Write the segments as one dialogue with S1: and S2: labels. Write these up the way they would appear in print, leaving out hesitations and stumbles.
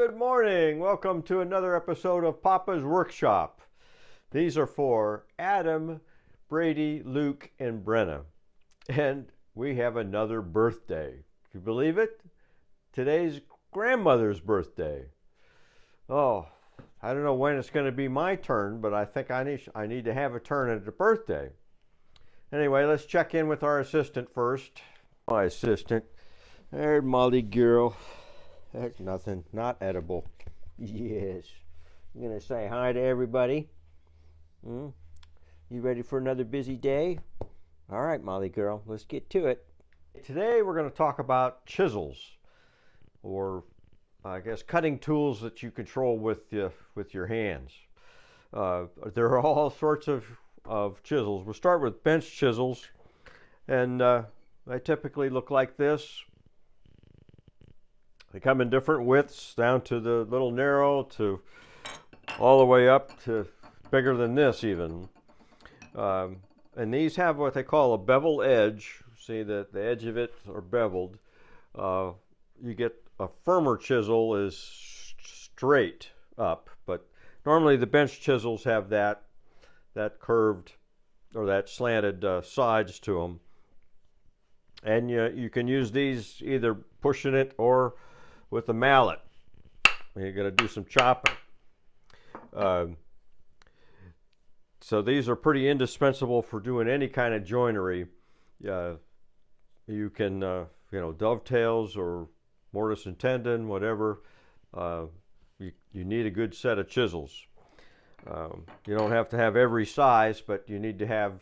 S1: good morning. Welcome to another episode of Papa's Workshop. These are for Adam, Brady, Luke, and Brenna. And we have another birthday. Can you believe it? Today's grandmother's birthday. Oh, I don't know when it's going to be my turn, but I think I need to have a turn at the birthday. Anyway, let's check in with our assistant first. My assistant. There's Molly girl. That's nothing, not edible. Yes. I'm going to say hi to everybody. You ready for another busy day? All right, Molly girl, let's get to it. Today we're going to talk about chisels, or I guess cutting tools that you control with your hands. There are all sorts of chisels. We'll start with bench chisels, and they typically look like this. They come in different widths, down to the little narrow to all the way up to bigger than this even. And these have what they call a bevel edge. See that the edge of it are beveled. You get a firmer chisel is straight up, but normally the bench chisels have that curved or that slanted sides to them. And you can use these either pushing it or with a mallet. You're going to do some chopping. So these are pretty indispensable for doing any kind of joinery. You can, dovetails or mortise and tenon, whatever. You need a good set of chisels. You don't have to have every size, but you need to have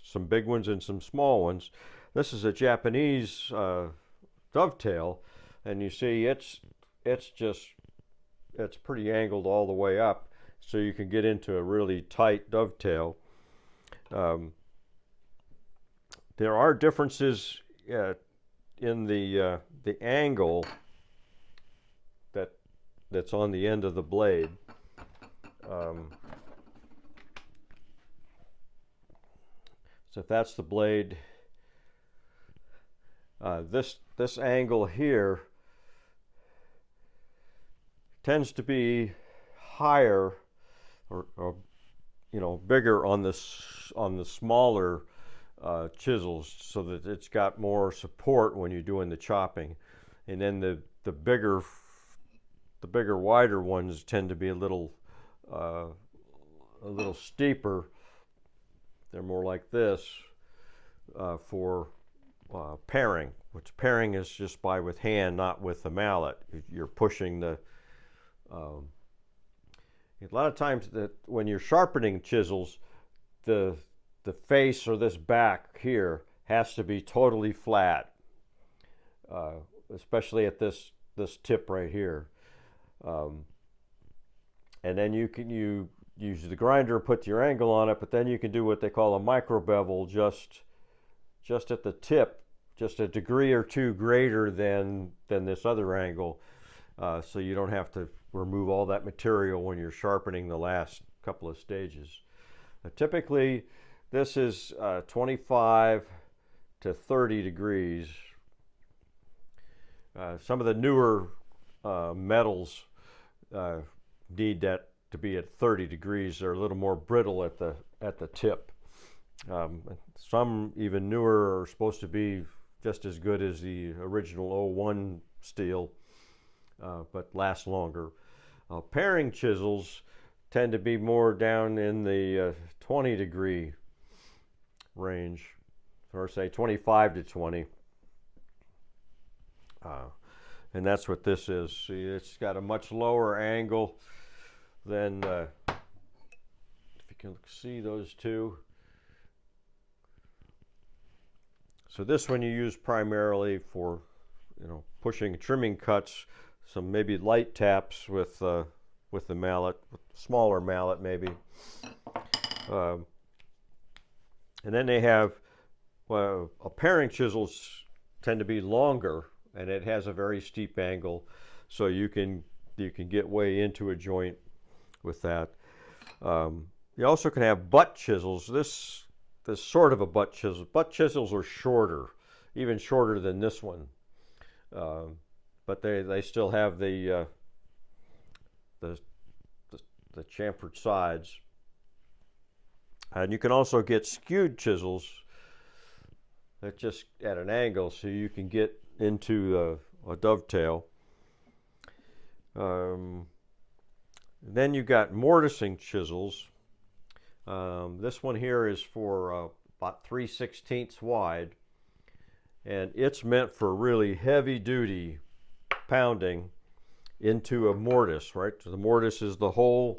S1: some big ones and some small ones. This is a Japanese dovetail, and you see it's pretty angled all the way up, so you can get into a really tight dovetail. There are differences in the angle that's on the end of the blade. So if that's the blade, this angle here tends to be higher or bigger on the smaller chisels, so that it's got more support when you're doing the chopping. And then the bigger wider ones tend to be a little steeper. They're more like this for paring, which paring is just with hand, not with the mallet. You're pushing the a lot of times that when you're sharpening chisels, the face or this back here has to be totally flat, especially at this tip right here. And then you use the grinder, put your angle on it, but then you can do what they call a micro bevel just at the tip, just a degree or two greater than this other angle, so you don't have to remove all that material when you're sharpening the last couple of stages. Typically, this is 25 to 30 degrees. Some of the newer metals need that to be at 30 degrees. They're a little more brittle at the tip. Some even newer are supposed to be just as good as the original '01 steel, but last longer. Paring chisels tend to be more down in the 20 degree range, or say 25 to 20. And that's what this is. See, it's got a much lower angle than, if you can see those two. So this one you use primarily for, pushing, trimming cuts, some maybe light taps with the mallet, with smaller mallet maybe. And then they have, paring chisels tend to be longer, and it has a very steep angle, so you can get way into a joint with that. You also can have butt chisels. This sort of a butt chisel. Butt chisels are shorter, even shorter than this one, but they still have the the chamfered sides. And you can also get skewed chisels that just at an angle, so you can get into a dovetail. Then you've got mortising chisels. This one here is for about 3/16 wide, and it's meant for really heavy duty pounding into a mortise, right? So the mortise is the hole.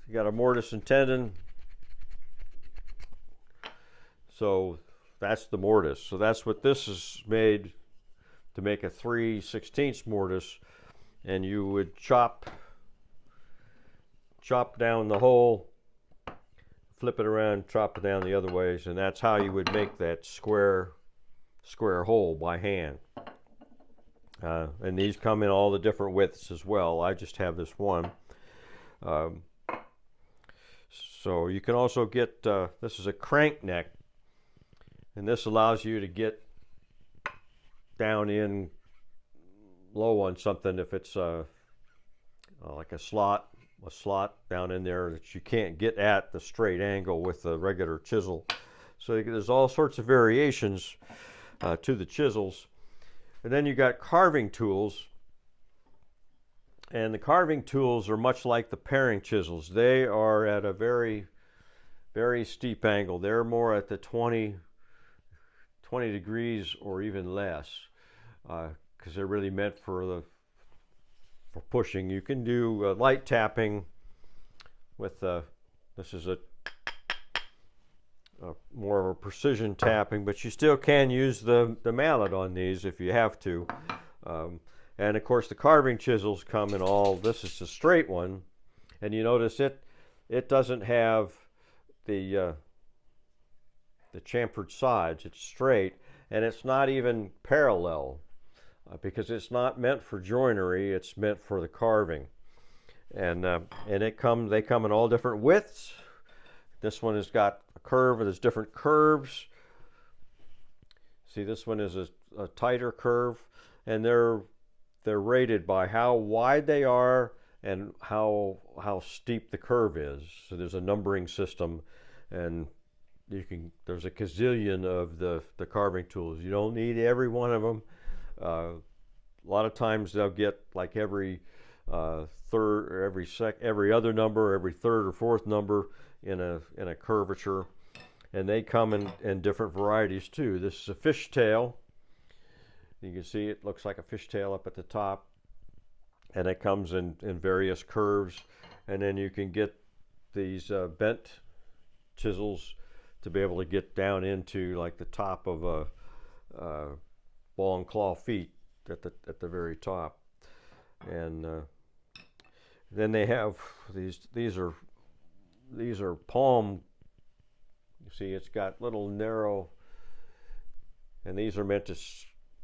S1: You got a mortise and tendon. So that's the mortise. So that's what this is made to make a 3/16 mortise, and you would chop down the hole, flip it around, chop it down the other ways, and that's how you would make that square hole by hand. And these come in all the different widths as well. I just have this one. So you can also get, this is a crank neck, and this allows you to get down in low on something if it's like a slot down in there that you can't get at the straight angle with a regular chisel. So there's all sorts of variations to the chisels. And then you got carving tools, and the carving tools are much like the paring chisels. They are at a very, very steep angle. They're more at the 20 degrees or even less, because they're really meant for pushing. You can do light tapping with this is a more of a precision tapping, but you still can use the mallet on these if you have to. And of course the carving chisels come in all, this is a straight one, and you notice it doesn't have the chamfered sides. It's straight, and it's not even parallel, because it's not meant for joinery, it's meant for the carving. And they come in all different widths. This one has got a curve, and there's different curves. See, this one is a tighter curve, and they're rated by how wide they are and how steep the curve is. So there's a numbering system, and there's a gazillion of the carving tools. You don't need every one of them. A lot of times they'll get like every third or every other number, every third or fourth number in a curvature, and they come in different varieties too. This is a fishtail. You can see it looks like a fishtail up at the top, and it comes in various curves. And then you can get these bent chisels to be able to get down into like the top of a ball and claw feet at the very top. And then they have these are palm. You see, it's got little narrow, and these are meant to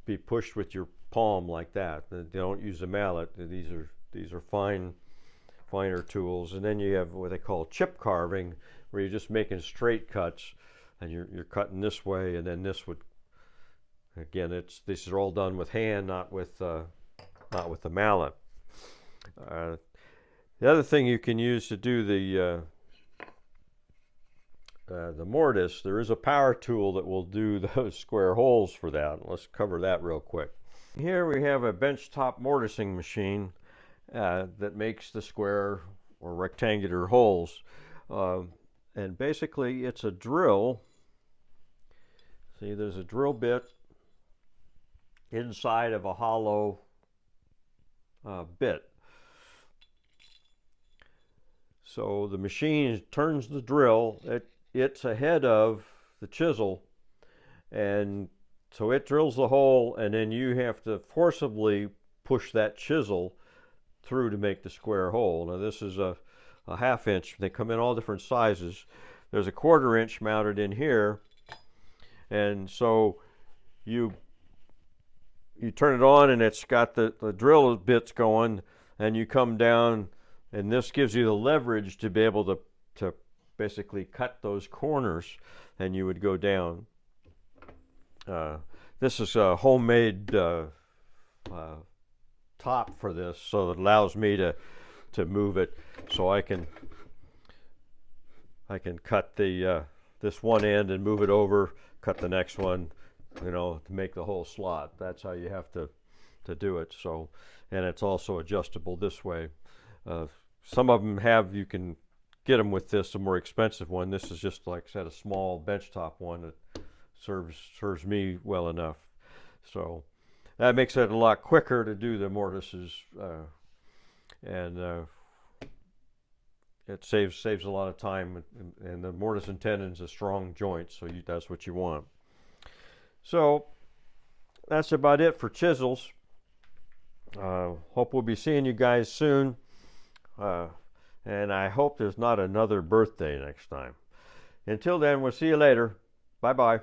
S1: be pushed with your palm like that. They don't use a mallet. These are finer tools. And then you have what they call chip carving, where you're just making straight cuts, and you're cutting this way, and then this would, again, these are all done with hand, not with the mallet. The other thing you can use to do the mortise, there is a power tool that will do those square holes for that. Let's cover that real quick. Here we have a benchtop mortising machine that makes the square or rectangular holes. And basically it's a drill. See, there's a drill bit inside of a hollow bit. So the machine turns the drill. It's ahead of the chisel, and so it drills the hole, and then you have to forcibly push that chisel through to make the square hole. Now this is a ½ inch. They come in all different sizes. There's a 1/4 inch mounted in here, and so you turn it on, and it's got the drill bits going, and you come down, and this gives you the leverage to be able to basically cut those corners, and you would go down. This is a homemade top for this, so it allows me to move it, so I can cut the this one end and move it over, cut the next one, to make the whole slot. That's how you have to do it. So, and it's also adjustable this way. Some of them you can get them with this, a more expensive one. This is just, like I said, a small benchtop one that serves me well enough. So that makes it a lot quicker to do the mortises, and it saves a lot of time. And the mortise and tenon is a strong joint, so that's what you want. So that's about it for chisels. Hope we'll be seeing you guys soon. And I hope there's not another birthday next time. Until then, we'll see you later. Bye-bye.